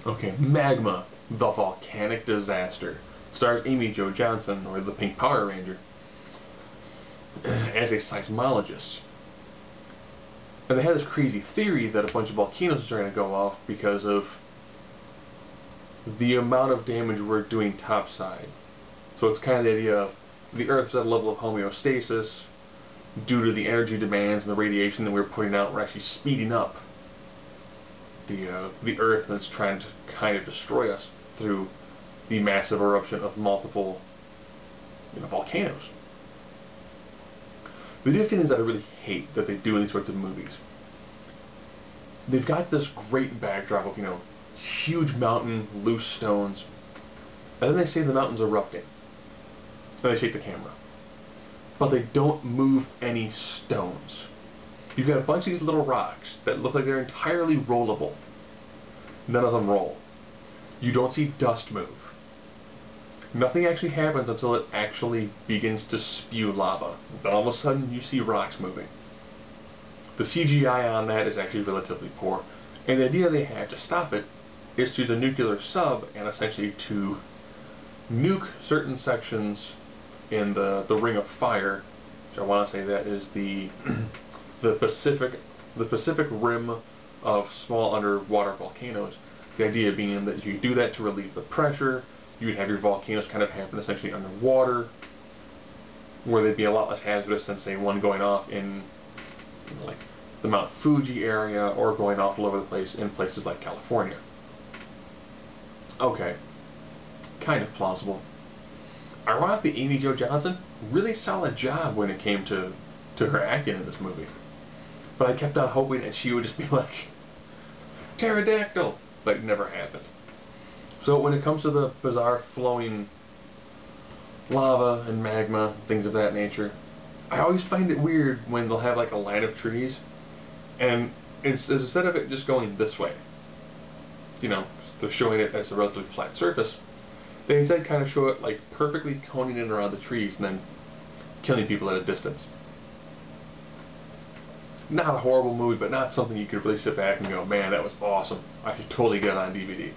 Okay, Magma, the volcanic disaster. Stars Amy Jo Johnson, or the Pink Power Ranger, as a seismologist. And they had this crazy theory that a bunch of volcanoes are starting to go off because of the amount of damage we're doing topside. So it's kind of the idea of the Earth's at a level of homeostasis. Due to the energy demands and the radiation that we're putting out, we're actually speeding up the Earth that's trying to kind of destroy us through the massive eruption of multiple volcanoes. The two things that I really hate that they do in these sorts of movies. They've got this great backdrop of, huge mountain, loose stones, and then they say the mountain's erupting. And they shake the camera. But they don't move any stones. You've got a bunch of these little rocks that look like they're entirely rollable. None of them roll. You don't see dust move. Nothing actually happens until it actually begins to spew lava. Then all of a sudden you see rocks moving. The CGI on that is actually relatively poor. And the idea they have to stop it is to use a nuclear sub and essentially to nuke certain sections in the Ring of Fire, which I want to say that is the Pacific rim of small underwater volcanoes. The idea being that you do that to relieve the pressure. You would have your volcanoes kind of happen essentially underwater, where they'd be a lot less hazardous than, say, one going off in like the Mount Fuji area or going off all over the place in places like California. Okay, kind of plausible. Ironically, Amy Jo Johnson, really solid job when it came to her acting in this movie. But I kept on hoping that she would just be like, pterodactyl, but it never happened. So when it comes to the bizarre flowing lava and magma, things of that nature, I always find it weird when they'll have like a line of trees, and instead of it just going this way, they're showing it as a relatively flat surface, they instead kind of show it like perfectly coning in around the trees and then killing people at a distance. Not a horrible movie, but not something you could really sit back and go, man, that was awesome. I should totally get it on DVD.